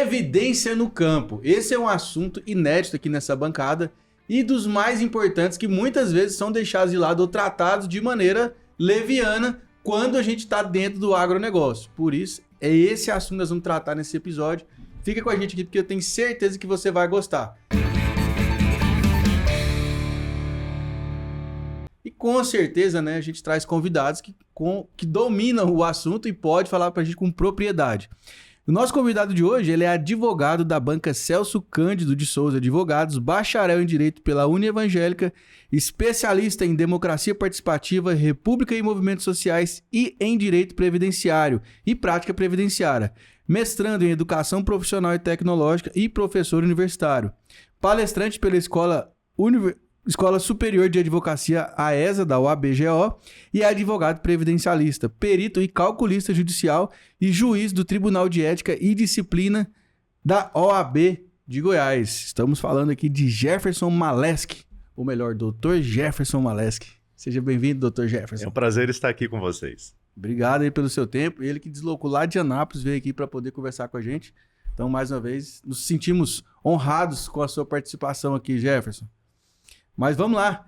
Previdência no campo. Esse é um assunto inédito aqui nessa bancada e dos mais importantes que muitas vezes são deixados de lado ou tratados de maneira leviana quando a gente está dentro do agronegócio. Por isso, é esse assunto que nós vamos tratar nesse episódio. Fica com a gente aqui porque eu tenho certeza que você vai gostar. E com certeza, né, a gente traz convidados que dominam o assunto e pode falar para a gente com propriedade. O nosso convidado de hoje, ele é advogado da banca Celso Cândido de Souza Advogados, bacharel em Direito pela Unievangélica, especialista em Democracia Participativa, República e Movimentos Sociais e em Direito Previdenciário e Prática Previdenciária, mestrando em Educação Profissional e Tecnológica e professor universitário, palestrante pela Escola Superior de Advocacia AESA, da OABGO, e é advogado previdencialista, perito e calculista judicial e juiz do Tribunal de Ética e Disciplina da OAB de Goiás. Estamos falando aqui de Jefferson Maleski, ou melhor, Dr. Jefferson Maleski. Seja bem-vindo, Dr. Jefferson. É um prazer estar aqui com vocês. Obrigado aí pelo seu tempo. Ele que deslocou lá de Anápolis, veio aqui para poder conversar com a gente. Então, mais uma vez, nos sentimos honrados com a sua participação aqui, Jefferson. Mas vamos lá.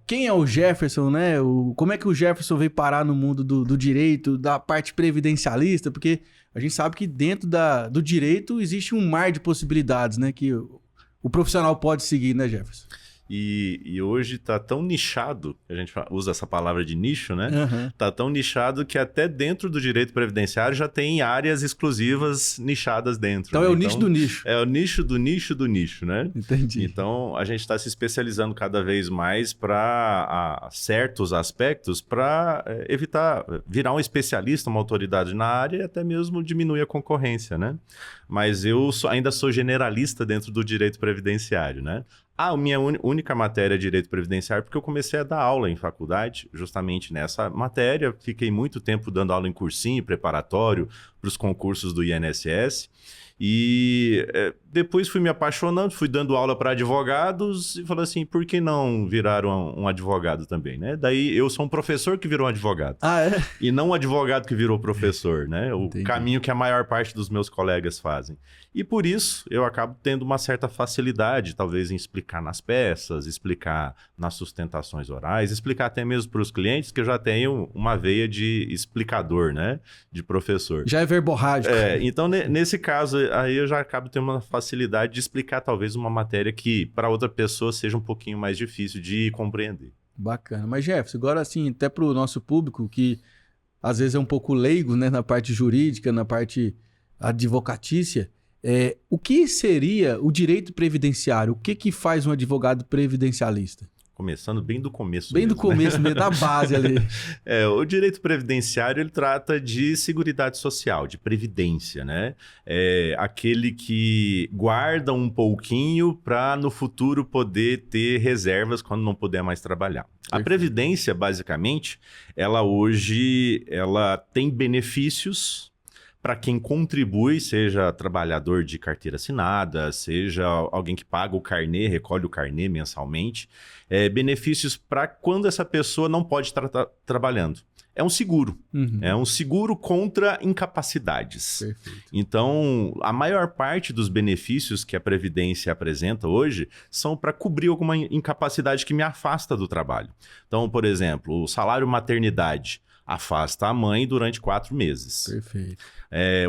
Quem é o Jefferson, né? Como é que o Jefferson veio parar no mundo do direito, da parte previdencialista? Porque a gente sabe que dentro do direito existe um mar de possibilidades, né? Que o profissional pode seguir, né, Jefferson? E hoje está tão nichado, a gente usa essa palavra de nicho, né? Está tão nichado que até dentro do direito previdenciário já tem áreas exclusivas nichadas dentro. Então, né? É o nicho do nicho. É o nicho do nicho do nicho, né? Entendi. Então a gente está se especializando cada vez mais para certos aspectos para evitar virar um especialista, uma autoridade na área e até mesmo diminuir a concorrência, né? Mas eu ainda sou generalista dentro do direito previdenciário, né? A minha única matéria é Direito Previdenciário, porque eu comecei a dar aula em faculdade, justamente nessa matéria. Fiquei muito tempo dando aula em cursinho preparatório para os concursos do INSS. E depois fui me apaixonando, fui dando aula para advogados e falei assim, por que não virar um advogado também, né? Daí eu sou um professor que virou um advogado. Ah, é? E não um advogado que virou professor, né? O Entendi. caminho que a maior parte dos meus colegas fazem. E por isso eu acabo tendo uma certa facilidade, talvez, em explicar nas peças, explicar nas sustentações orais, explicar até mesmo para os clientes, que eu já tenho uma veia de explicador, né? De professor. Já é verborrágico. Então, nesse caso, aí eu já acabo tendo uma facilidade de explicar talvez uma matéria que para outra pessoa seja um pouquinho mais difícil de compreender. Bacana. Mas, Jefferson, agora assim, até para o nosso público que às vezes é um pouco leigo, né, na parte jurídica, na parte advocatícia, o que seria o direito previdenciário? O que faz um advogado previdencialista? Começando bem do começo Bem mesmo, do começo, né? mesmo, da base ali. O direito previdenciário, ele trata de seguridade social, de previdência, né? É aquele que guarda um pouquinho para no futuro poder ter reservas quando não puder mais trabalhar. A previdência, basicamente, ela tem benefícios para quem contribui, seja trabalhador de carteira assinada, seja alguém que paga o carnê, recolhe o carnê mensalmente, benefícios para quando essa pessoa não pode estar trabalhando. É um seguro, é um seguro contra incapacidades. Perfeito. Então, a maior parte dos benefícios que a Previdência apresenta hoje são para cobrir alguma incapacidade que me afasta do trabalho. Então, por exemplo, o salário maternidade afasta a mãe durante 4 meses. Perfeito.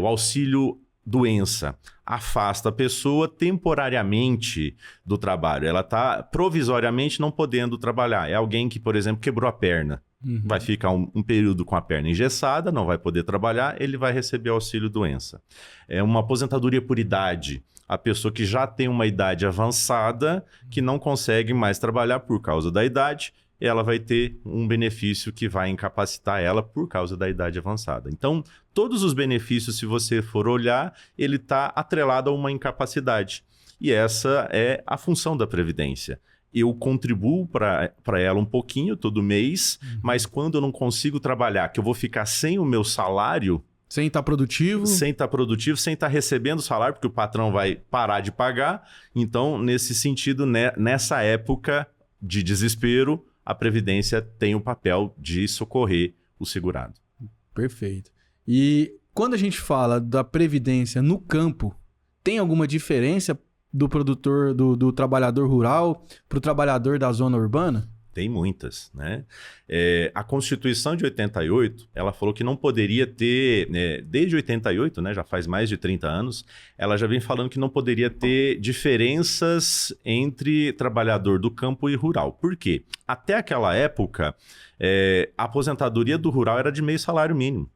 O auxílio doença afasta a pessoa temporariamente do trabalho. Ela está provisoriamente não podendo trabalhar. É alguém que, por exemplo, quebrou a perna. Vai ficar um período com a perna engessada, não vai poder trabalhar, ele vai receber auxílio doença. É uma aposentadoria por idade. A pessoa que já tem uma idade avançada, que não consegue mais trabalhar por causa da idade, ela vai ter um benefício que vai incapacitar ela por causa da idade avançada. Então, todos os benefícios, se você for olhar, ele está atrelado a uma incapacidade. E essa é a função da Previdência. Eu contribuo para ela um pouquinho todo mês, mas quando eu não consigo trabalhar, que eu vou ficar sem o meu salário... Sem estar produtivo. Sem estar recebendo salário, porque o patrão vai parar de pagar. Então, nesse sentido, nessa época de desespero, a Previdência tem o papel de socorrer o segurado. Perfeito. E quando a gente fala da previdência no campo, tem alguma diferença do produtor, do trabalhador rural para o trabalhador da zona urbana? Tem muitas, né? A Constituição de 88, ela falou que não poderia ter, desde 88, né, já faz mais de 30 anos, ela já vem falando que não poderia ter diferenças entre trabalhador do campo e rural. Por quê? Até aquela época, a aposentadoria do rural era de meio salário mínimo.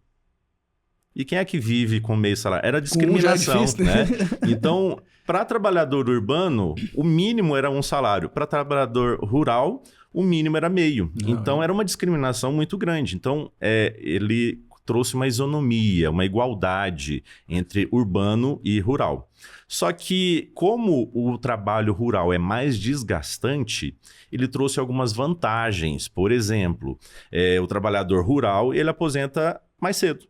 E quem é que vive com meio salário? Era discriminação, né? Então, para trabalhador urbano, o mínimo era um salário. Para trabalhador rural, o mínimo era meio. Então, era uma discriminação muito grande. Então, ele trouxe uma isonomia, uma igualdade entre urbano e rural. Só que, como o trabalho rural é mais desgastante, ele trouxe algumas vantagens. Por exemplo, o trabalhador rural, ele aposenta mais cedo.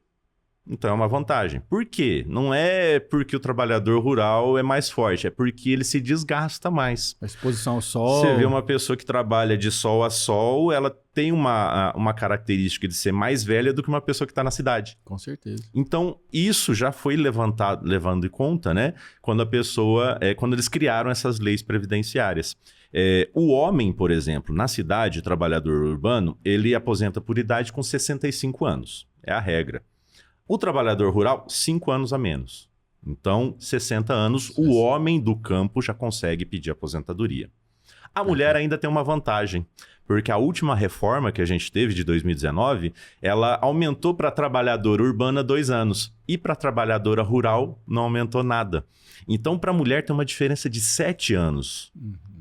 Então é uma vantagem. Por quê? Não é porque o trabalhador rural é mais forte, é porque ele se desgasta mais. A exposição ao sol. Você vê uma pessoa que trabalha de sol a sol, ela tem uma característica de ser mais velha do que uma pessoa que está na cidade. Com certeza. Então, isso já foi levando em conta, né? Quando eles criaram essas leis previdenciárias. O homem, por exemplo, na cidade, o trabalhador urbano, ele aposenta por idade com 65 anos. É a regra. O trabalhador rural, 5 anos a menos. Então, 60 anos, o homem do campo já consegue pedir aposentadoria. A mulher ainda tem uma vantagem, porque a última reforma que a gente teve, de 2019, ela aumentou para a trabalhadora urbana 2 anos. E para a trabalhadora rural, não aumentou nada. Então, para a mulher, tem uma diferença de 7 anos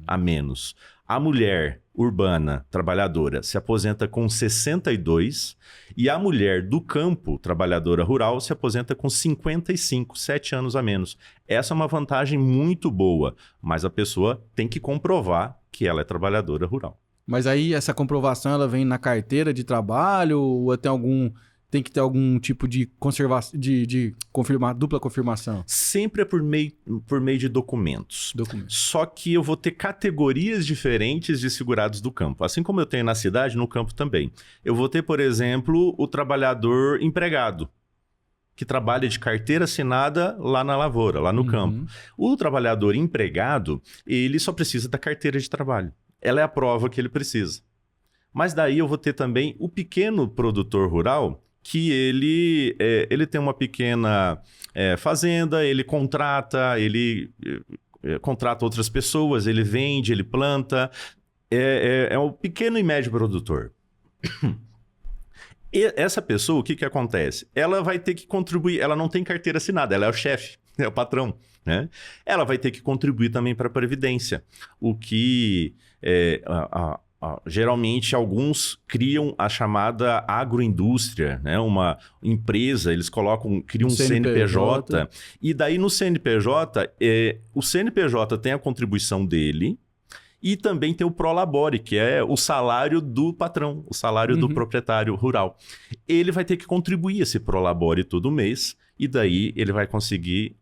a menos. A mulher urbana, trabalhadora, se aposenta com 62 e a mulher do campo, trabalhadora rural, se aposenta com 55, 7 anos a menos. Essa é uma vantagem muito boa, mas a pessoa tem que comprovar que ela é trabalhadora rural. Mas aí essa comprovação ela vem na carteira de trabalho ou tem que ter algum tipo de dupla confirmação? Sempre é por meio de documentos. Só que eu vou ter categorias diferentes de segurados do campo. Assim como eu tenho na cidade, no campo também. Eu vou ter, por exemplo, o trabalhador empregado, que trabalha de carteira assinada lá na lavoura, lá no campo. O trabalhador empregado, ele só precisa da carteira de trabalho. Ela é a prova que ele precisa. Mas daí eu vou ter também o pequeno produtor rural, que ele tem uma pequena fazenda, ele contrata outras pessoas, ele vende, ele planta. É o pequeno e médio produtor. E essa pessoa, o que acontece? Ela vai ter que contribuir, ela não tem carteira assinada, ela é o chefe, é o patrão, né? Ela vai ter que contribuir também para a Previdência, o que geralmente alguns criam a chamada agroindústria, né? Uma empresa, eles criam um CNPJ. E daí no CNPJ, o CNPJ tem a contribuição dele e também tem o Prolabore, que é o salário do patrão, o salário do proprietário rural. Ele vai ter que contribuir esse Prolabore todo mês e daí ele vai conseguir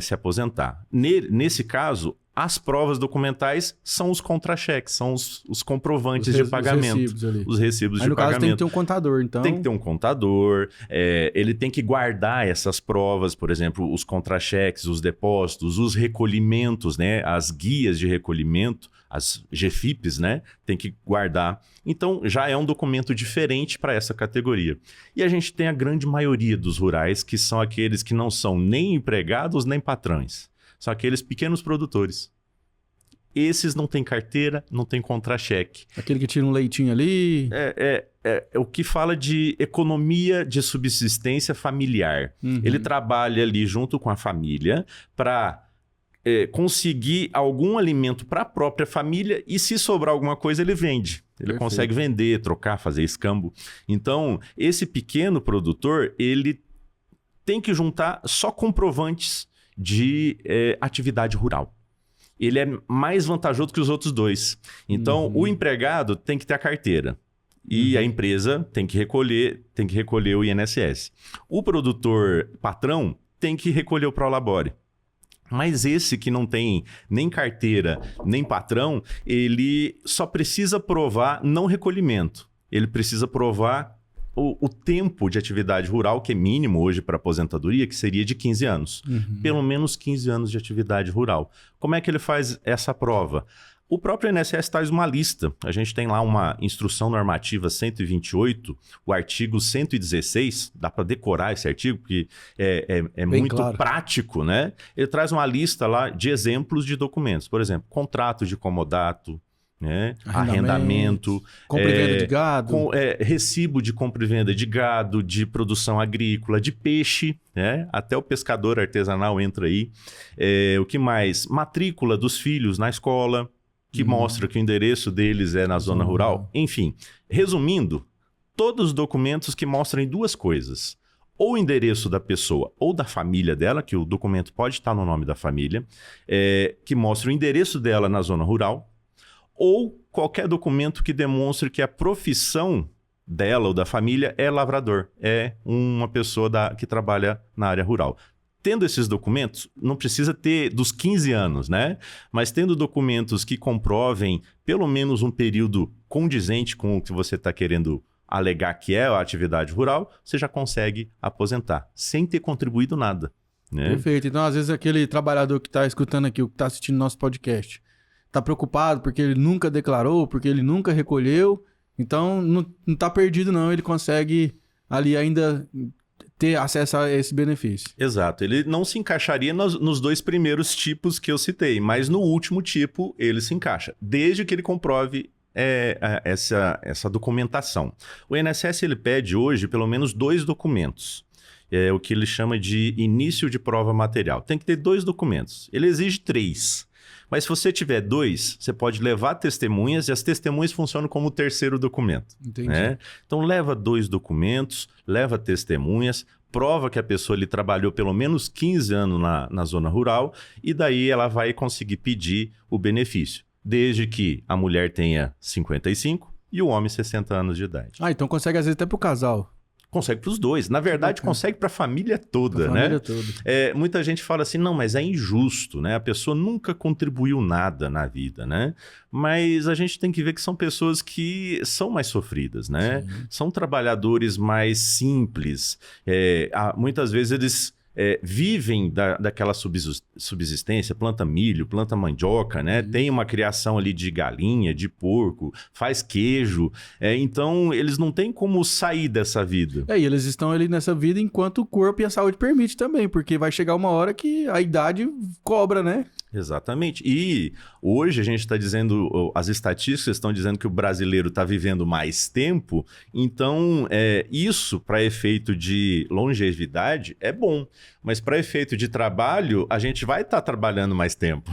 se aposentar. Nesse caso, as provas documentais são os contra-cheques, são os comprovantes de pagamento. Os recibos de pagamento. Aí, no caso, tem que ter um contador, então. Tem que ter um contador, ele tem que guardar essas provas, por exemplo, os contra-cheques, os depósitos, os recolhimentos, né? As guias de recolhimento, as GFIPs, né? Tem que guardar. Então, já é um documento diferente para essa categoria. E a gente tem a grande maioria dos rurais, que são aqueles que não são nem empregados, nem patrões. São aqueles pequenos produtores. Esses não têm carteira, não têm contra-cheque. Aquele que tira um leitinho ali. É o que fala de economia de subsistência familiar. Ele trabalha ali junto com a família para conseguir algum alimento para a própria família e se sobrar alguma coisa ele vende. Ele consegue vender, trocar, fazer escambo. Então, esse pequeno produtor, ele tem que juntar só comprovantes de atividade rural. Ele é mais vantajoso que os outros dois. Então, o empregado tem que ter a carteira. E a empresa tem que recolher o INSS. O produtor patrão tem que recolher o Prolabore. Mas esse que não tem nem carteira, nem patrão, ele só precisa provar não recolhimento. Ele precisa provar o tempo de atividade rural, que é mínimo hoje para aposentadoria, que seria de 15 anos. Pelo menos 15 anos de atividade rural. Como é que ele faz essa prova? O próprio INSS traz uma lista. A gente tem lá uma instrução normativa 128, o artigo 116, dá para decorar esse artigo, porque é muito claro. Prático, né? Ele traz uma lista lá de exemplos de documentos. Por exemplo, contrato de comodato, né? Arrendamento, compra e venda de gado, recibo de compra e venda de gado, de produção agrícola, de peixe, né? Até o pescador artesanal entra aí. O que mais? Matrícula dos filhos na escola, que mostra que o endereço deles é na zona rural. Enfim, resumindo, todos os documentos que mostrem duas coisas. Ou o endereço da pessoa ou da família dela, que o documento pode estar no nome da família, que mostra o endereço dela na zona rural, ou qualquer documento que demonstre que a profissão dela ou da família é lavrador, é uma pessoa que trabalha na área rural. Tendo esses documentos, não precisa ter dos 15 anos, né? Mas tendo documentos que comprovem pelo menos um período condizente com o que você está querendo alegar que é a atividade rural, você já consegue aposentar, sem ter contribuído nada, né? Perfeito. Então, às vezes, aquele trabalhador que está escutando aqui, o que está assistindo nosso podcast, está preocupado porque ele nunca declarou, porque ele nunca recolheu. Então, não está perdido, não. Ele consegue ali ainda ter acesso a esse benefício. Exato. Ele não se encaixaria nos dois primeiros tipos que eu citei, mas no último tipo ele se encaixa, desde que ele comprove essa documentação. O INSS ele pede hoje pelo menos 2 documentos. É o que ele chama de início de prova material. Tem que ter 2 documentos. Ele exige 3. Mas se você tiver 2, você pode levar testemunhas e as testemunhas funcionam como o terceiro documento. Entendi. Né? Então leva 2 documentos, leva testemunhas, prova que a pessoa ali trabalhou pelo menos 15 anos na zona rural e daí ela vai conseguir pedir o benefício, desde que a mulher tenha 55 e o homem 60 anos de idade. Então consegue às vezes até para o casal. Consegue para os dois. Na verdade, consegue para a família toda, né? Família toda. Muita gente fala assim, não, mas é injusto, né? A pessoa nunca contribuiu nada na vida, né? Mas a gente tem que ver que são pessoas que são mais sofridas, né? Sim. São trabalhadores mais simples. Muitas vezes eles vivem daquela subsistência, planta milho, planta mandioca, né? Tem uma criação ali de galinha, de porco, faz queijo. Então, eles não têm como sair dessa vida. E eles estão ali nessa vida enquanto o corpo e a saúde permite também, porque vai chegar uma hora que a idade cobra, né? Exatamente. E hoje a gente está dizendo, as estatísticas estão dizendo que o brasileiro está vivendo mais tempo, então isso para efeito de longevidade é bom, mas para efeito de trabalho a gente vai estar trabalhando mais tempo.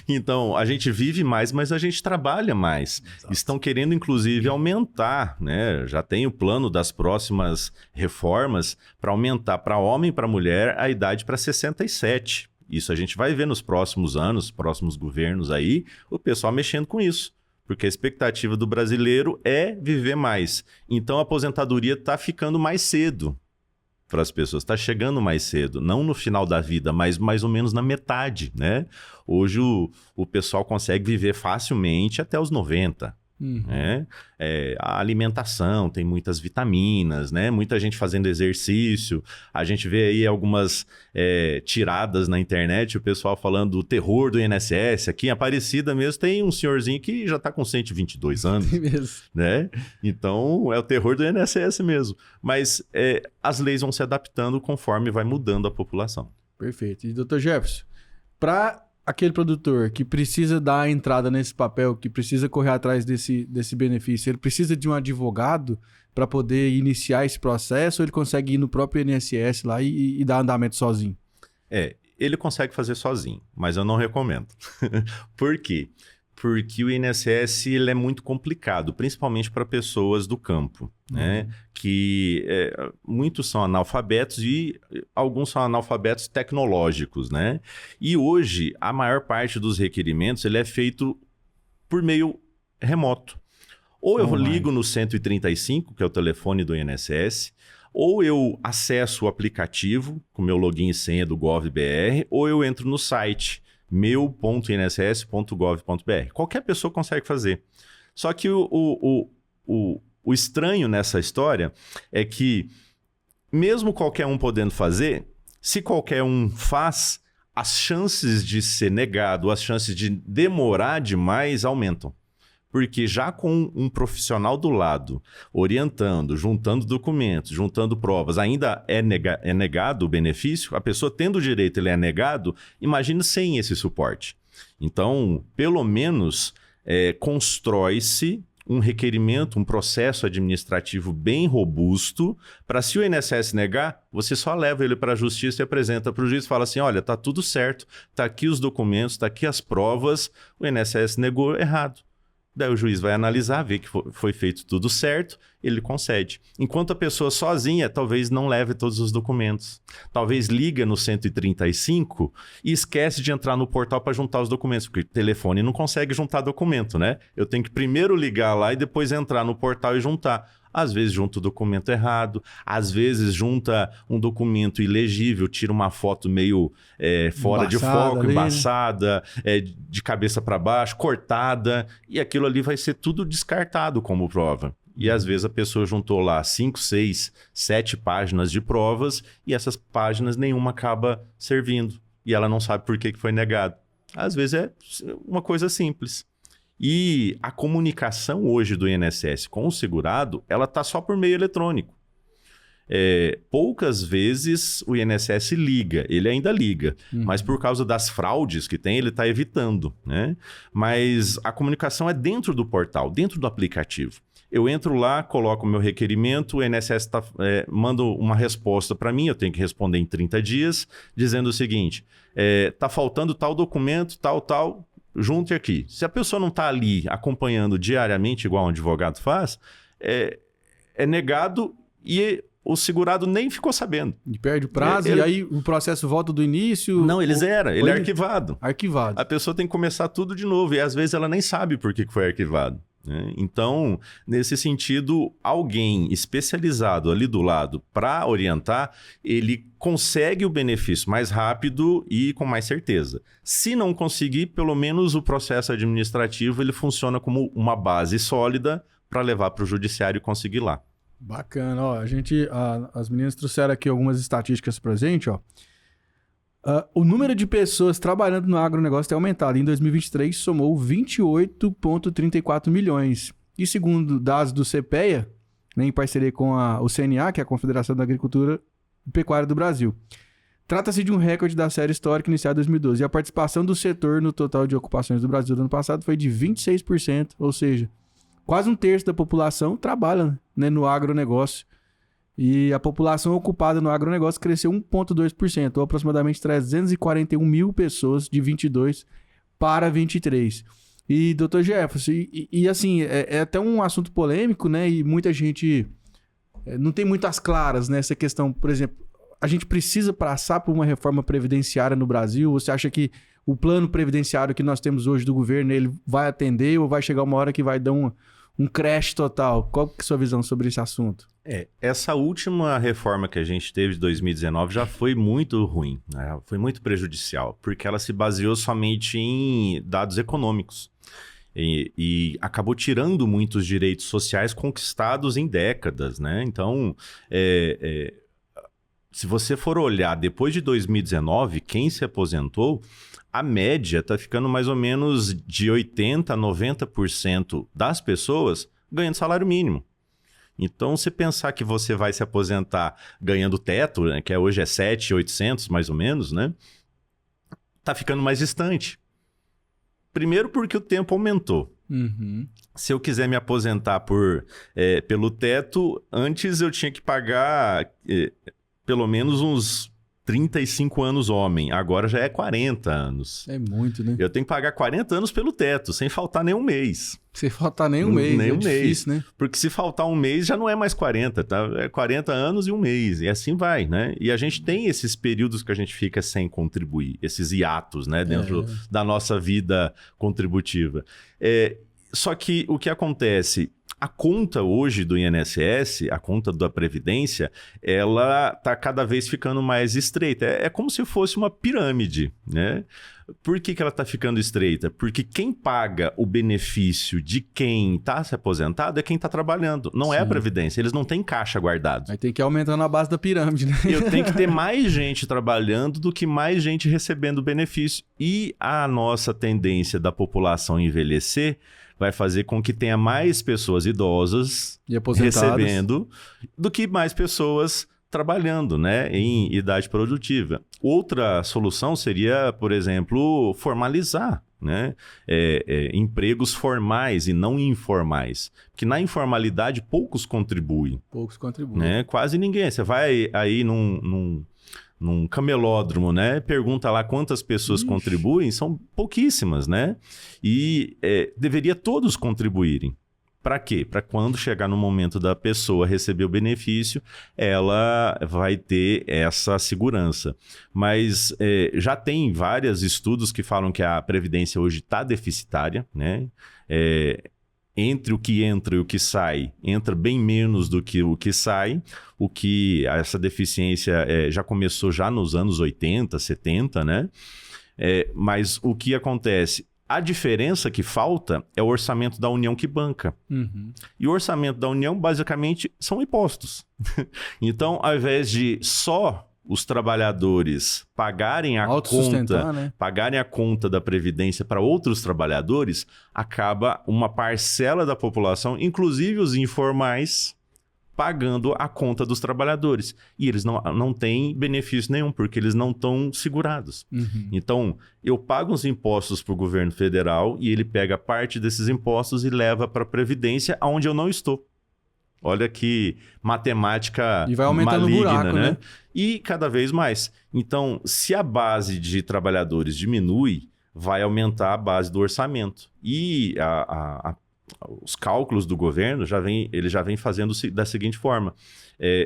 Então a gente vive mais, mas a gente trabalha mais. Exato. Estão querendo inclusive aumentar, né? Já tem o plano das próximas reformas para aumentar para homem e para mulher a idade para 67. Isso a gente vai ver nos próximos anos, próximos governos aí, o pessoal mexendo com isso. Porque a expectativa do brasileiro é viver mais. Então a aposentadoria está ficando mais cedo para as pessoas, está chegando mais cedo. Não no final da vida, mas mais ou menos na metade, né? Hoje o pessoal consegue viver facilmente até os 90. Né? A alimentação tem muitas vitaminas, né? Muita gente fazendo exercício. A gente vê aí algumas tiradas na internet, o pessoal falando do terror do INSS. Aqui em Aparecida mesmo tem um senhorzinho que já está com 122 anos. Mesmo. Né? Então é o terror do INSS mesmo. Mas as leis vão se adaptando conforme vai mudando a população. Perfeito. E doutor Jefferson, para aquele produtor que precisa dar a entrada nesse papel, que precisa correr atrás desse benefício, ele precisa de um advogado para poder iniciar esse processo ou ele consegue ir no próprio INSS lá e dar andamento sozinho? Ele consegue fazer sozinho, mas eu não recomendo. Por quê? Porque o INSS ele é muito complicado, principalmente para pessoas do campo, né? Que muitos são analfabetos e alguns são analfabetos tecnológicos, né? E hoje, a maior parte dos requerimentos ele é feito por meio remoto. Ou eu ligo no 135, que é o telefone do INSS, ou eu acesso o aplicativo com meu login e senha do GovBR, ou eu entro no site meu.inss.gov.br. Qualquer pessoa consegue fazer. Só que o O estranho nessa história é que, mesmo qualquer um podendo fazer, se qualquer um faz, as chances de ser negado, as chances de demorar demais aumentam. Porque já com um profissional do lado, orientando, juntando documentos, juntando provas, ainda é negado o benefício, a pessoa tendo o direito, ele é negado, imagina sem esse suporte. Então, pelo menos, constrói-se um requerimento, um processo administrativo bem robusto, para se o INSS negar, você só leva ele para a justiça e apresenta para o juiz e fala assim, olha, tá tudo certo, tá aqui os documentos, tá aqui as provas, o INSS negou errado. Daí o juiz vai analisar, ver que foi feito tudo certo, ele concede. Enquanto a pessoa sozinha talvez não leve todos os documentos. Talvez liga no 135 e esquece de entrar no portal para juntar os documentos, porque o telefone não consegue juntar documento, né? Eu tenho que primeiro ligar lá e depois entrar no portal e juntar. Às vezes junta o documento errado, às vezes junta um documento ilegível, tira uma foto meio fora de foco, ali, embaçada, de cabeça para baixo, cortada, e aquilo ali vai ser tudo descartado como prova. E às vezes a pessoa juntou lá 5, 6, 7 páginas de provas e essas páginas nenhuma acaba servindo. E ela não sabe por que foi negado. Às vezes é uma coisa simples. E a comunicação hoje do INSS com o segurado, ela está só por meio eletrônico. Poucas vezes o INSS liga, ele ainda liga, mas por causa das fraudes que tem, ele está evitando, né? Mas a comunicação é dentro do portal, dentro do aplicativo. Eu entro lá, coloco o meu requerimento, o INSS manda uma resposta para mim, eu tenho que responder em 30 dias, dizendo o seguinte, está faltando tal documento, tal, junte aqui. Se a pessoa não está ali acompanhando diariamente, igual um advogado faz, é negado e o segurado nem ficou sabendo. E perde o prazo, e aí o processo volta do início... Não, ele zera, ele é arquivado. Arquivado. A pessoa tem que começar tudo de novo, e às vezes ela nem sabe por que foi arquivado. Né? Então, nesse sentido, alguém especializado ali do lado para orientar, ele consegue o benefício mais rápido e com mais certeza. Se não conseguir, pelo menos o processo administrativo ele funciona como uma base sólida para levar para o judiciário e conseguir lá. Bacana. Ó, as meninas trouxeram aqui algumas estatísticas pra gente, ó. O número de pessoas trabalhando no agronegócio tem aumentado. Em 2023, somou 28,34 milhões. E segundo dados do CPEA, né, em parceria com o CNA, que é a Confederação da Agricultura e Pecuária do Brasil, trata-se de um recorde da série histórica iniciada em 2012. E a participação do setor no total de ocupações do Brasil do ano passado foi de 26%, ou seja, quase um terço da população trabalha, né, no agronegócio. E a população ocupada no agronegócio cresceu 1,2%, ou aproximadamente 341 mil pessoas de 22 para 23. E, Dr. Jefferson, assim, é até um assunto polêmico, né? E muita gente não tem muitas claras nessa questão. Por exemplo, a gente precisa passar por uma reforma previdenciária no Brasil? Você acha que o plano previdenciário que nós temos hoje do governo, ele vai atender ou vai chegar uma hora que vai dar um crash total? Qual que é a sua visão sobre esse assunto? Essa última reforma que a gente teve de 2019 já foi muito ruim, né? Foi muito prejudicial, porque ela se baseou somente em dados econômicos e acabou tirando muitos direitos sociais conquistados em décadas, né? Então, se você for olhar depois de 2019, quem se aposentou, a média está ficando mais ou menos de 80% a 90% das pessoas ganhando salário mínimo. Então, se pensar que você vai se aposentar ganhando teto, né, que hoje é 7.800 mais ou menos, né? Tá ficando mais distante. Primeiro porque o tempo aumentou. Uhum. Se eu quiser me aposentar pelo teto, antes eu tinha que pagar pelo menos uns 35 anos homem, agora já é 40 anos. É muito, né? Eu tenho que pagar 40 anos pelo teto, sem faltar nenhum mês. Sem faltar nenhum mês, nenhum difícil, mês, né? Porque se faltar um mês já não é mais 40, tá? É 40 anos e um mês, e assim vai, né? E a gente tem esses períodos que a gente fica sem contribuir, esses hiatos, né? Dentro da nossa vida contributiva. Só que o que acontece? A conta hoje do INSS, a conta da Previdência, ela está cada vez ficando mais estreita. É como se fosse uma pirâmide, né? Por que ela está ficando estreita? Porque quem paga o benefício de quem está se aposentado é quem está trabalhando, não é a Previdência. Eles não têm caixa guardado. Aí tem que ir aumentando a base da pirâmide, né? Eu tenho que ter mais gente trabalhando do que mais gente recebendo benefício. E a nossa tendência da população envelhecer vai fazer com que tenha mais pessoas idosas e recebendo do que mais pessoas trabalhando, né, em idade produtiva. Outra solução seria, por exemplo, formalizar, né, empregos formais e não informais. Porque na informalidade poucos contribuem. Né? Quase ninguém. Você vai aí num camelódromo, né? Pergunta lá quantas pessoas contribuem, são pouquíssimas, né? E deveria todos contribuírem. Para quê? Para quando chegar no momento da pessoa receber o benefício, ela vai ter essa segurança. Mas já tem vários estudos que falam que a Previdência hoje está deficitária, né? Entre o que entra e o que sai, entra bem menos do que o que sai, o que essa deficiência já começou já nos anos 80, 70, né? Mas o que acontece? A diferença que falta é o orçamento da União que banca. Uhum. E o orçamento da União, basicamente, são impostos. Então, ao invés de só os trabalhadores pagarem a conta, né? pagarem a conta da Previdência para outros trabalhadores, acaba uma parcela da população, inclusive os informais, pagando a conta dos trabalhadores. E eles não têm benefício nenhum, porque eles não estão segurados. Uhum. Então, eu pago os impostos para o governo federal e ele pega parte desses impostos e leva para a Previdência, onde eu não estou. Olha que matemática e vai aumentando maligna, o buraco, né? E cada vez mais. Então, se a base de trabalhadores diminui, vai aumentar a base do orçamento. E os cálculos do governo ele já vem fazendo da seguinte forma.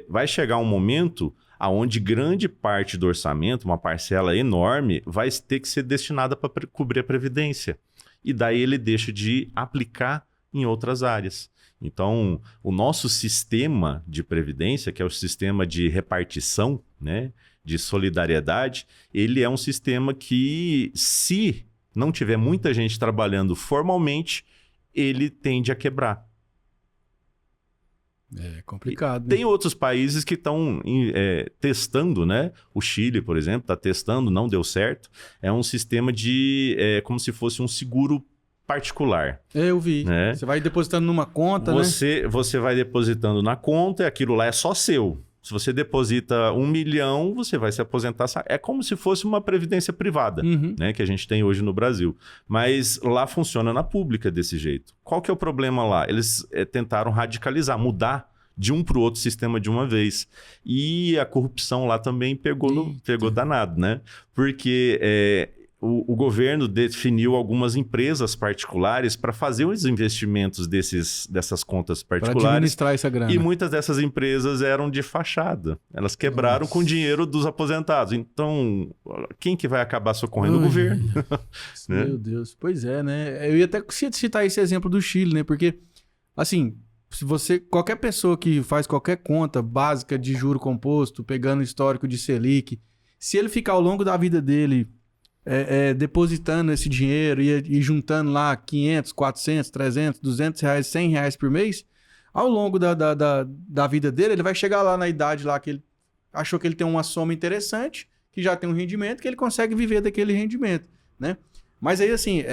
Vai chegar um momento onde grande parte do orçamento, uma parcela enorme, vai ter que ser destinada para cobrir a Previdência. E daí ele deixa de aplicar em outras áreas. Então, o nosso sistema de previdência, que é o sistema de repartição, né, de solidariedade, ele é um sistema que, se não tiver muita gente trabalhando formalmente, ele tende a quebrar. É complicado. Tem outros países que estão testando, né? O Chile, por exemplo, está testando, não deu certo. É um sistema como se fosse um seguro particular. Eu vi. Né? Você vai depositando numa conta, Você vai depositando na conta e aquilo lá é só seu. Se você deposita 1 milhão, você vai se aposentar. É como se fosse uma previdência privada, né, que a gente tem hoje no Brasil. Mas lá funciona na pública desse jeito. Qual que é o problema lá? Eles tentaram radicalizar, mudar de um para o outro sistema de uma vez. E a corrupção lá também pegou danado, né? Porque o governo definiu algumas empresas particulares para fazer os investimentos dessas contas particulares. Para administrar essa grana. E muitas dessas empresas eram de fachada. Elas quebraram com o dinheiro dos aposentados. Então, quem que vai acabar socorrendo? O governo. Né? Meu Deus. Pois é, né? Eu ia até citar esse exemplo do Chile, né? Porque, assim, se qualquer pessoa que faz qualquer conta básica de juro composto, pegando o histórico de Selic, se ele ficar ao longo da vida dele depositando esse dinheiro e juntando lá 500, 400, 300, 200 reais, 100 reais por mês, ao longo da vida dele, ele vai chegar lá na idade lá que ele achou que ele tem uma soma interessante, que já tem um rendimento, que ele consegue viver daquele rendimento, né? Mas aí, assim,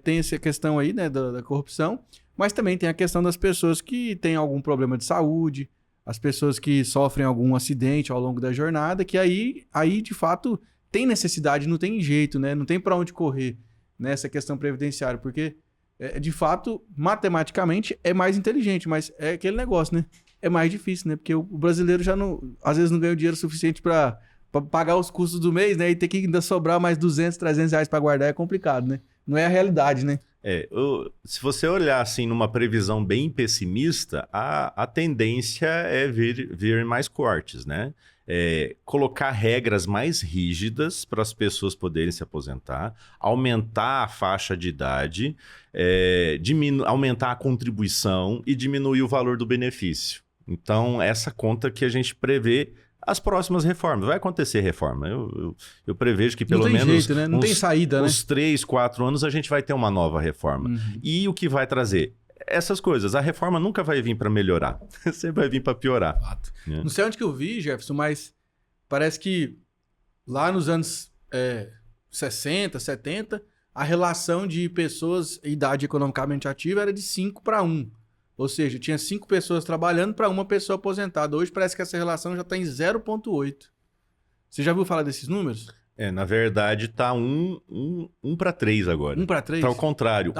tem essa questão aí, né, da corrupção, mas também tem a questão das pessoas que têm algum problema de saúde, as pessoas que sofrem algum acidente ao longo da jornada, que aí de fato tem necessidade, não tem jeito, né? Não tem para onde correr nessa questão previdenciária, porque, de fato, matematicamente é mais inteligente, mas é aquele negócio, né? É mais difícil, né? Porque o brasileiro já às vezes não ganha o dinheiro suficiente para pagar os custos do mês, né? E ter que ainda sobrar mais 200, 300 reais para guardar é complicado, né? Não é a realidade, né? Se você olhar assim numa previsão bem pessimista, a tendência é vir mais cortes, né? colocar regras mais rígidas para as pessoas poderem se aposentar, aumentar a faixa de idade, aumentar a contribuição e diminuir o valor do benefício. Então, essa conta que a gente prevê as próximas reformas. Vai acontecer reforma. Eu prevejo que pelo menos jeito, né? Não tem saída, né? uns 3, 4 anos a gente vai ter uma nova reforma. E o que vai trazer? Essas coisas. A reforma nunca vai vir para melhorar. Sempre vai vir para piorar. Fato. Não sei onde que eu vi, Jefferson, mas parece que lá nos anos 60, 70, a relação de pessoas em idade economicamente ativa era de 5 para 1. Ou seja, tinha 5 pessoas trabalhando para uma pessoa aposentada. Hoje parece que essa relação já está em 0,8. Você já ouviu falar desses números? Na verdade, tá 1 para 3 agora. 1 para 3? Tá ao contrário.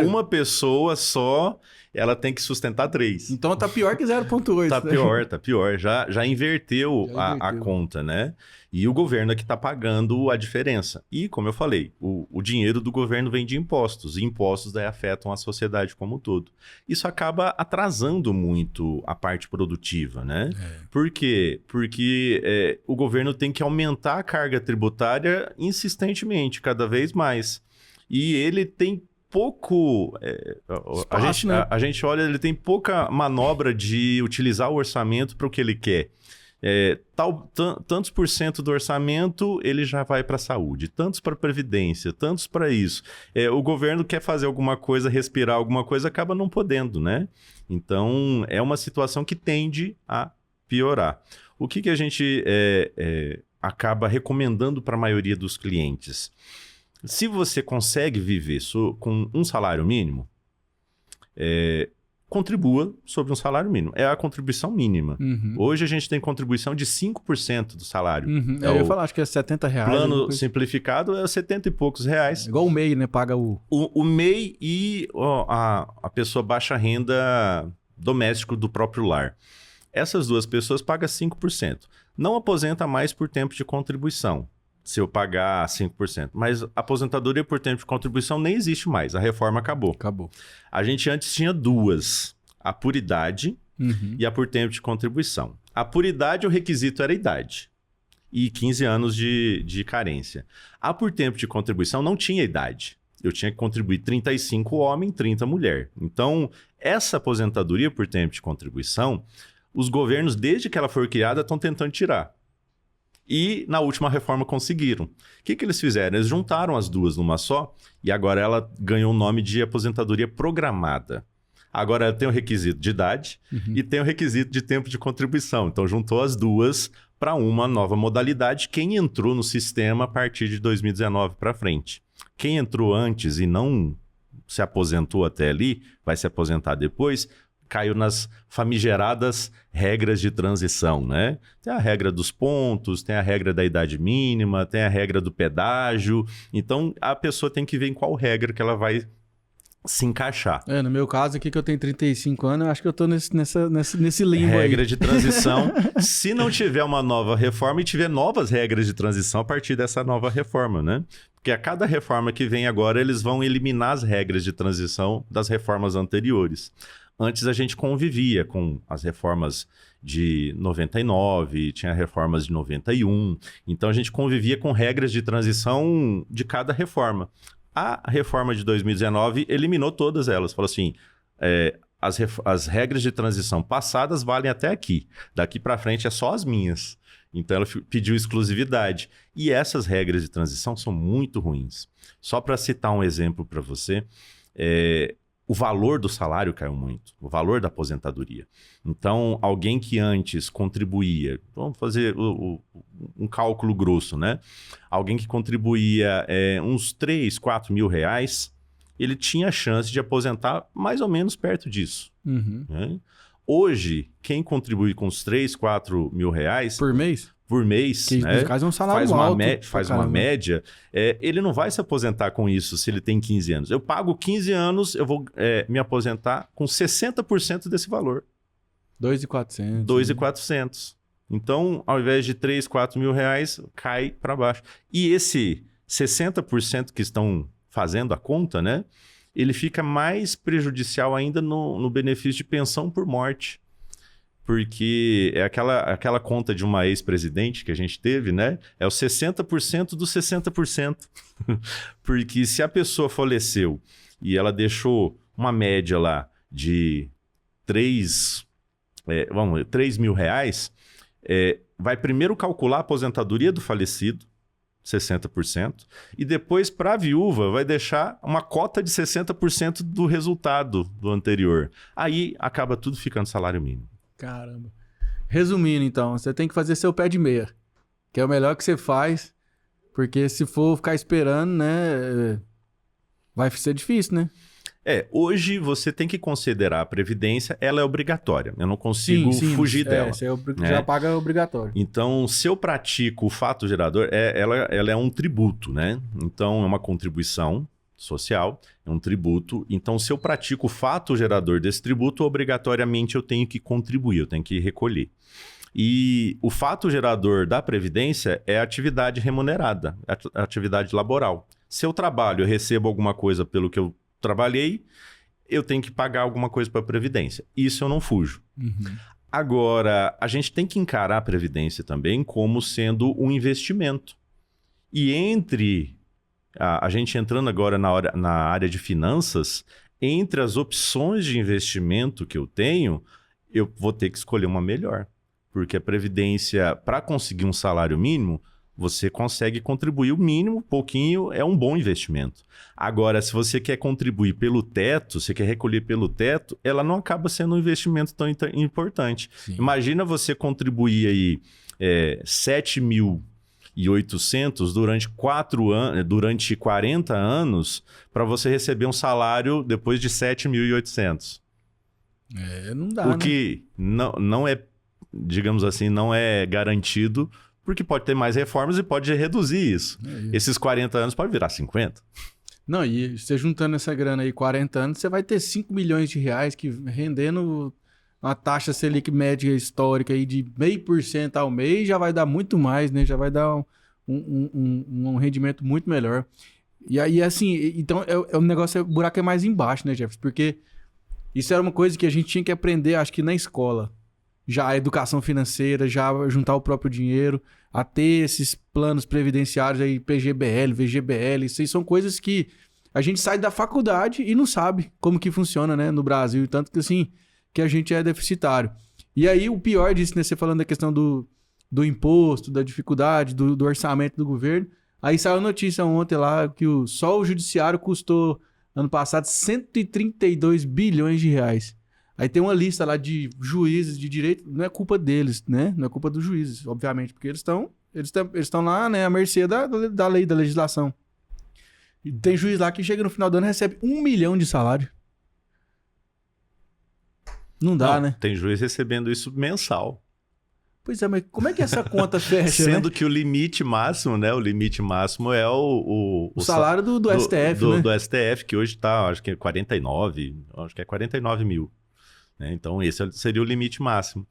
Uma pessoa só, ela tem que sustentar 3. Então tá pior que 0,8. Tá pior. Já inverteu a conta, né? E o governo é que tá pagando a diferença. E, como eu falei, o dinheiro do governo vem de impostos. E impostos daí afetam a sociedade como um todo. Isso acaba atrasando muito a parte produtiva, né? Por quê? Porque o governo tem que aumentar a carga tributária insistentemente, cada vez mais. E ele tem pouco... Espaço, né? A gente olha, ele tem pouca manobra de utilizar o orçamento para o que ele quer. Tantos por cento do orçamento ele já vai para a saúde, tantos para a previdência, tantos para isso. O governo quer fazer alguma coisa, respirar alguma coisa, acaba não podendo, né? Então, é uma situação que tende a piorar. O que a gente acaba recomendando para a maioria dos clientes? Se você consegue viver com um salário mínimo, contribua sobre um salário mínimo. É a contribuição mínima. Hoje a gente tem contribuição de 5% do salário. Eu ia falar, acho que é R$70. Plano simplificado é 70 e poucos reais. Igual o MEI, né? Paga o MEI e a pessoa baixa renda doméstico do próprio lar. Essas duas pessoas pagam 5%. Não aposenta mais por tempo de contribuição, se eu pagar 5%. Mas a aposentadoria por tempo de contribuição nem existe mais. A reforma acabou. A gente antes tinha duas. A por idade e a por tempo de contribuição. A por idade, o requisito era a idade. E 15 anos de carência. A por tempo de contribuição não tinha idade. Eu tinha que contribuir 35 homem, 30 mulher. Então, essa aposentadoria por tempo de contribuição, os governos, desde que ela foi criada, estão tentando tirar. E na última reforma conseguiram. O que eles fizeram? Eles juntaram as duas numa só e agora ela ganhou o nome de aposentadoria programada. Agora ela tem o requisito de idade e tem o requisito de tempo de contribuição. Então juntou as duas para uma nova modalidade. Quem entrou no sistema a partir de 2019 para frente. Quem entrou antes e não se aposentou até ali, vai se aposentar depois, caiu nas famigeradas regras de transição, né? Tem a regra dos pontos, tem a regra da idade mínima, tem a regra do pedágio. Então, a pessoa tem que ver em qual regra que ela vai se encaixar. No meu caso aqui, que eu tenho 35 anos, eu acho que eu tô nesse limbo aí. Regra de transição. Se não tiver uma nova reforma e tiver novas regras de transição a partir dessa nova reforma, né? Porque a cada reforma que vem agora, eles vão eliminar as regras de transição das reformas anteriores. Antes a gente convivia com as reformas de 99, tinha reformas de 91. Então a gente convivia com regras de transição de cada reforma. A reforma de 2019 eliminou todas elas. Falou assim, as regras de transição passadas valem até aqui. Daqui para frente é só as minhas. Então ela pediu exclusividade. E essas regras de transição são muito ruins. Só para citar um exemplo para você, o valor do salário caiu muito, o valor da aposentadoria. Então, alguém que antes contribuía, vamos fazer um cálculo grosso, né? Alguém que contribuía uns 3, 4 mil reais, ele tinha a chance de aposentar mais ou menos perto disso. Né? Hoje, quem contribui com uns 3, 4 mil reais... Por mês? Por mês, que né? É um salário alto, faz uma média, ele não vai se aposentar com isso se ele tem 15 anos. Eu pago 15 anos, eu vou me aposentar com 60% desse valor. 2.400. 2.400. Então, ao invés de 3, 4 mil reais, cai para baixo. E esse 60% que estão fazendo a conta, né? Ele fica mais prejudicial ainda no benefício de pensão por morte. porque é aquela conta de uma ex-presidente que a gente teve, né? É o 60% dos 60%. Porque se a pessoa faleceu e ela deixou uma média lá de 3 mil reais, vai primeiro calcular a aposentadoria do falecido, 60%, e depois, para a viúva, vai deixar uma cota de 60% do resultado do anterior. Aí acaba tudo ficando salário mínimo. Caramba. Resumindo, então, você tem que fazer seu pé de meia, que é o melhor que você faz, porque se for ficar esperando, né, vai ser difícil, né? Hoje você tem que considerar a Previdência, ela é obrigatória. Eu não consigo fugir dela. Você já paga obrigatório. Então, se eu pratico o fato gerador, ela é um tributo, né? Então, é uma contribuição social, é um tributo. Então, se eu pratico o fato gerador desse tributo, obrigatoriamente eu tenho que contribuir, eu tenho que recolher. E o fato gerador da Previdência é a atividade remunerada, a atividade laboral. Se eu trabalho, eu recebo alguma coisa pelo que eu trabalhei, eu tenho que pagar alguma coisa para a Previdência. Isso eu não fujo. Uhum. Agora, a gente tem que encarar a Previdência também como sendo um investimento. E entre a gente entrando agora na área de finanças, entre as opções de investimento que eu tenho, eu vou ter que escolher uma melhor. Porque a Previdência, para conseguir um salário mínimo, você consegue contribuir o mínimo, pouquinho, é um bom investimento. Agora, se você quer contribuir pelo teto, você quer recolher pelo teto, ela não acaba sendo um investimento tão importante. Sim. Imagina você contribuir aí 7.800 durante 40 anos para você receber um salário depois de 7.800. Não dá, O que não é, digamos assim, não é garantido, porque pode ter mais reformas e pode reduzir isso. Esses 40 anos pode virar 50. Não, e você juntando essa grana aí, 40 anos, você vai ter 5 milhões de reais que rendendo uma taxa Selic média histórica aí de 0,5% ao mês, já vai dar muito mais, né? Já vai dar um rendimento muito melhor. E aí, assim, então o negócio, o buraco é mais embaixo, né, Jefferson? Porque isso era uma coisa que a gente tinha que aprender, acho que na escola. Já a educação financeira, já juntar o próprio dinheiro, a ter esses planos previdenciários aí, PGBL, VGBL, isso aí são coisas que a gente sai da faculdade e não sabe como que funciona, né, no Brasil, tanto que assim, que a gente é deficitário. E aí o pior disso, né, você falando da questão do imposto, da dificuldade, do orçamento do governo, aí saiu a notícia ontem lá que só o judiciário custou, ano passado, 132 bilhões de reais. Aí tem uma lista lá de juízes de direito, não é culpa deles, né? Não é culpa dos juízes, obviamente, porque eles estão lá, né, à mercê da lei, da legislação. E tem juiz lá que chega no final do ano e recebe 1 milhão de salário. Não dá, né? Tem juiz recebendo isso mensal. Pois é, mas como é que essa conta fecha, Sendo né? que o limite máximo, né? O limite máximo é o salário do STF, né? Do STF, que hoje está, acho que é 49 mil. Então, esse seria o limite máximo.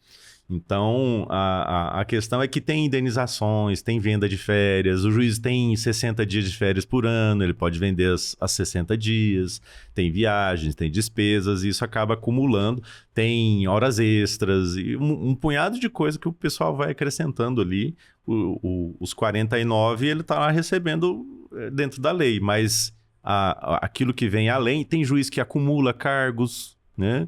Então, a questão é que tem indenizações, tem venda de férias, o juiz tem 60 dias de férias por ano, ele pode vender as 60 dias, tem viagens, tem despesas, e isso acaba acumulando, tem horas extras, e um punhado de coisa que o pessoal vai acrescentando ali. Os 49 ele está lá recebendo dentro da lei, mas aquilo que vem além, tem juiz que acumula cargos, né?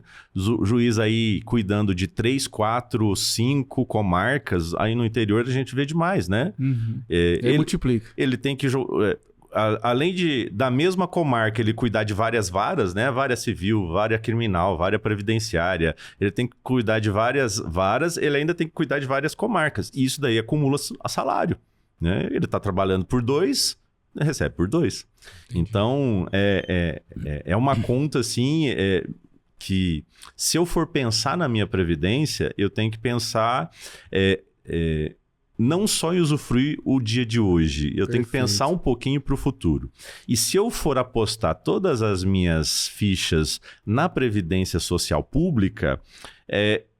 Juiz aí cuidando de 3, 4, 5 comarcas, aí no interior a gente vê demais, né? Uhum. Ele multiplica. Ele tem que, além da mesma comarca, ele cuidar de várias varas, né? Vara civil, vara criminal, vara previdenciária, ele tem que cuidar de várias varas, ele ainda tem que cuidar de várias comarcas, e isso daí acumula a salário, né? Ele está trabalhando por 2, recebe por 2. Entendi. Então, é uma conta assim... que se eu for pensar na minha previdência, eu tenho que pensar não só em usufruir o dia de hoje, eu tenho que pensar um pouquinho para o futuro. E se eu for apostar todas as minhas fichas na Previdência Social Pública,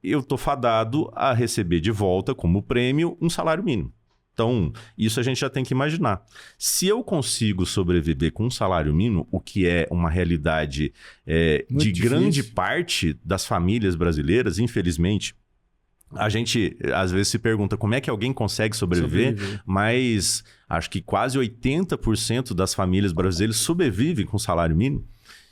eu estou fadado a receber de volta como prêmio um salário mínimo. Então, isso a gente já tem que imaginar. Se eu consigo sobreviver com um salário mínimo, o que é uma realidade de grande parte das famílias brasileiras, infelizmente, A gente, às vezes, se pergunta como é que alguém consegue sobreviver, mas acho que quase 80% das famílias brasileiras sobrevivem com salário mínimo.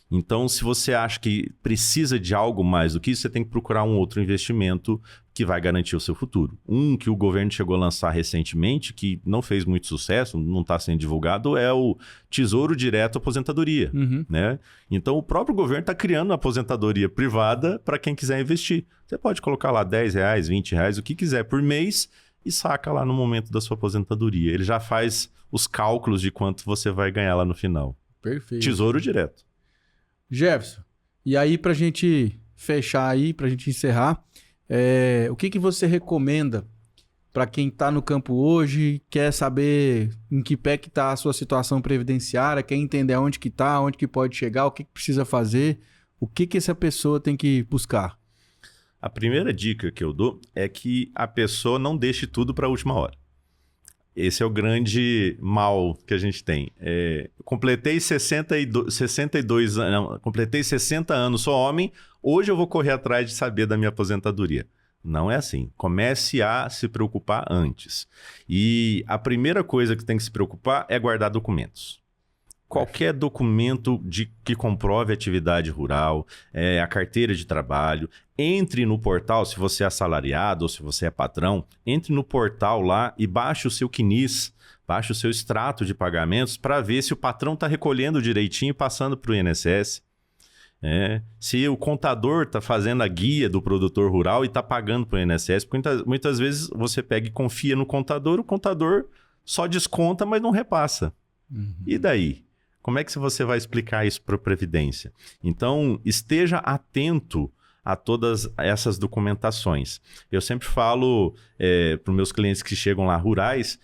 Então, se você acha que precisa de algo mais do que isso, você tem que procurar um outro investimento que vai garantir o seu futuro. Um que o governo chegou a lançar recentemente, que não fez muito sucesso, não está sendo divulgado, é o Tesouro Direto Aposentadoria. Né? Então, o próprio governo está criando uma aposentadoria privada para quem quiser investir. Você pode colocar lá R$10, R$20, o que quiser por mês e saca lá no momento da sua aposentadoria. Ele já faz os cálculos de quanto você vai ganhar lá no final. Perfeito. Tesouro Direto. Jefferson, e aí pra gente fechar aí, pra gente encerrar, o que você recomenda para quem tá no campo hoje, quer saber em que pé que tá a sua situação previdenciária, quer entender aonde que tá, onde que pode chegar, o que precisa fazer, o que essa pessoa tem que buscar? A primeira dica que eu dou é que a pessoa não deixe tudo para a última hora. Esse é o grande mal que a gente tem. Completei 62 anos, não, completei 60 anos, sou homem, hoje eu vou correr atrás de saber da minha aposentadoria. Não é assim. Comece a se preocupar antes. E a primeira coisa que tem que se preocupar é guardar documentos. Qualquer documento que comprove atividade rural, a carteira de trabalho, entre no portal, se você é assalariado ou se você é patrão, entre no portal lá e baixe o seu CNIS, baixe o seu extrato de pagamentos para ver se o patrão está recolhendo direitinho e passando para o INSS. Se o contador está fazendo a guia do produtor rural e está pagando para o INSS, porque muitas vezes você pega e confia no contador, o contador só desconta, mas não repassa. E daí? Como é que você vai explicar isso para a Previdência? Então, esteja atento a todas essas documentações. Eu sempre falo para os meus clientes que chegam lá rurais,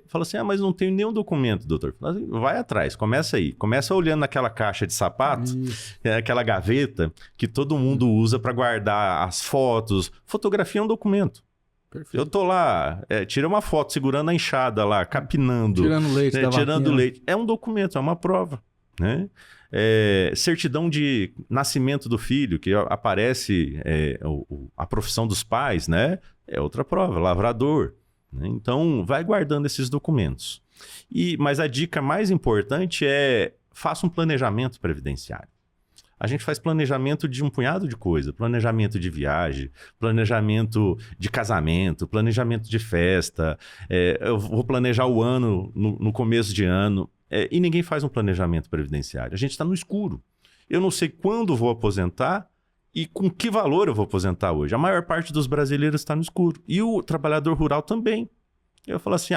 falo assim, mas não tenho nenhum documento, doutor. Vai atrás, começa aí. Começa olhando naquela caixa de sapato, aquela gaveta que todo mundo usa para guardar as fotos. Fotografia é um documento. Perfeito. Eu tô lá, tirei uma foto segurando a enxada lá, capinando. Tirando leite da vaquinha. Tirando leite. É um documento, é uma prova. Né? Certidão de nascimento do filho, que aparece a profissão dos pais, né? É outra prova, lavrador. Né? Então, vai guardando esses documentos. Mas a dica mais importante é faça um planejamento previdenciário. A gente faz planejamento de um punhado de coisa. Planejamento de viagem, planejamento de casamento, planejamento de festa. Eu vou planejar o ano no começo de ano. E ninguém faz um planejamento previdenciário. A gente está no escuro. Eu não sei quando vou aposentar e com que valor eu vou aposentar hoje. A maior parte dos brasileiros está no escuro. E o trabalhador rural também. Eu falo assim,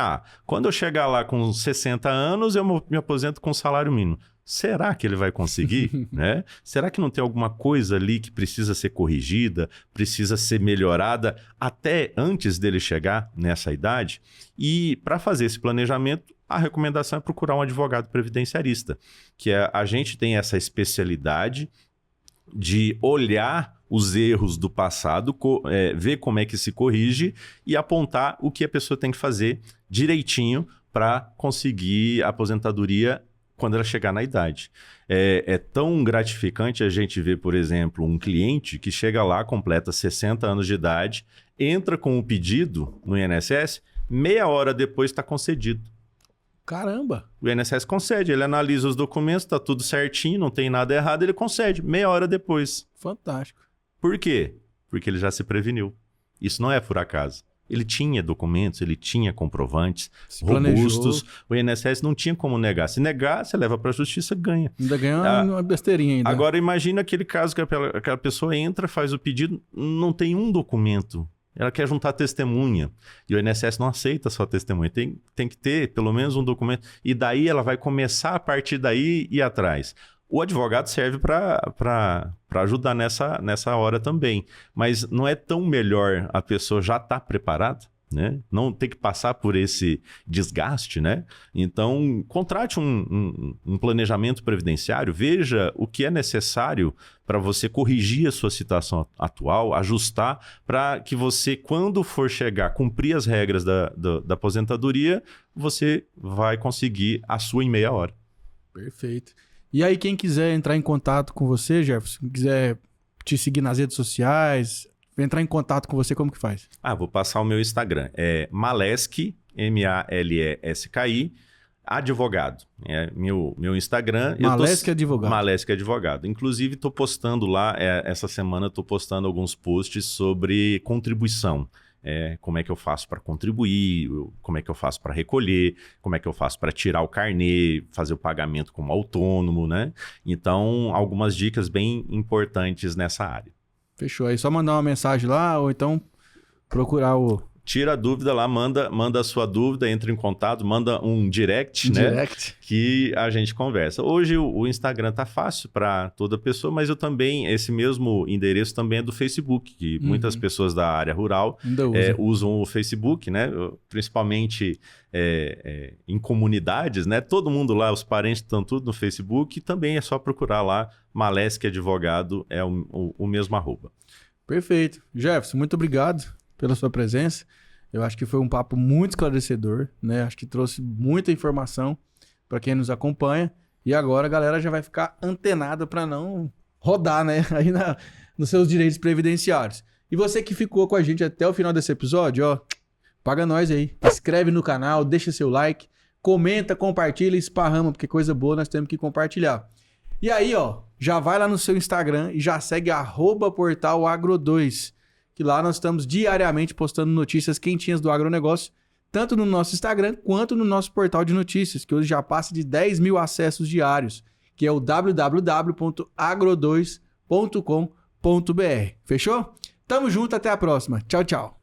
quando eu chegar lá com 60 anos, eu me aposento com salário mínimo. Será que ele vai conseguir? Né? Será que não tem alguma coisa ali que precisa ser corrigida, precisa ser melhorada até antes dele chegar nessa idade? E para fazer esse planejamento, a recomendação é procurar um advogado previdenciarista, que a gente tem essa especialidade de olhar os erros do passado, ver como é que se corrige e apontar o que a pessoa tem que fazer direitinho para conseguir a aposentadoria quando ela chegar na idade. É tão gratificante a gente ver, por exemplo, um cliente que chega lá, completa 60 anos de idade, entra com o pedido no INSS, meia hora depois está concedido. Caramba! O INSS concede, ele analisa os documentos, está tudo certinho, não tem nada errado, ele concede, meia hora depois. Fantástico. Por quê? Porque ele já se preveniu. Isso não é por acaso. Ele tinha documentos, ele tinha comprovantes robustos. O INSS não tinha como negar. Se negar, você leva para a justiça, ganha. Ainda ganha uma besteirinha ainda. Agora imagina aquele caso que aquela pessoa entra, faz o pedido, não tem um documento. Ela quer juntar testemunha. E o INSS não aceita só testemunha. Tem que ter pelo menos um documento. E daí ela vai começar a partir daí e ir atrás. O advogado serve para ajudar nessa hora também. Mas não é tão melhor a pessoa já estar preparada, né? Não ter que passar por esse desgaste, né? Então, contrate um planejamento previdenciário, veja o que é necessário para você corrigir a sua situação atual, ajustar para que você, quando for chegar, cumprir as regras da aposentadoria, você vai conseguir a sua em meia hora. Perfeito. E aí, quem quiser entrar em contato com você, Jefferson, quiser te seguir nas redes sociais, Pra entrar em contato com você, como que faz? Vou passar o meu Instagram. É Maleski, Maleski, advogado. É meu Instagram. Maleski Advogado. Maleski Advogado. Inclusive, estou postando lá, essa semana estou postando alguns posts sobre contribuição. Como é que eu faço para contribuir, como é que eu faço para recolher, como é que eu faço para tirar o carnê, fazer o pagamento como autônomo, né? Então, algumas dicas bem importantes nessa área. Fechou. Aí só mandar uma mensagem lá ou então procurar o... Tira a dúvida lá, manda a sua dúvida, entra em contato, manda um direct, né? Que a gente conversa. Hoje o Instagram tá fácil para toda pessoa, mas eu também, esse mesmo endereço também é do Facebook, que muitas pessoas da área rural usam o Facebook, né? Principalmente em comunidades, né? Todo mundo lá, os parentes estão tudo no Facebook, e também é só procurar lá, Maleski Advogado, é o mesmo @. Perfeito. Jefferson, muito obrigado pela sua presença. Eu acho que foi um papo muito esclarecedor, né? Acho que trouxe muita informação para quem nos acompanha. E agora a galera já vai ficar antenada para não rodar, né? Aí nos seus direitos previdenciários. E você que ficou com a gente até o final desse episódio, ó, paga nós aí. Inscreve no canal, deixa seu like, comenta, compartilha, esparrama, porque coisa boa nós temos que compartilhar. E aí, ó, já vai lá no seu Instagram e já segue @portalagro2. Que lá nós estamos diariamente postando notícias quentinhas do agronegócio, tanto no nosso Instagram quanto no nosso portal de notícias, que hoje já passa de 10 mil acessos diários, que é o www.agro2.com.br. Fechou? Tamo junto, até a próxima. Tchau, tchau.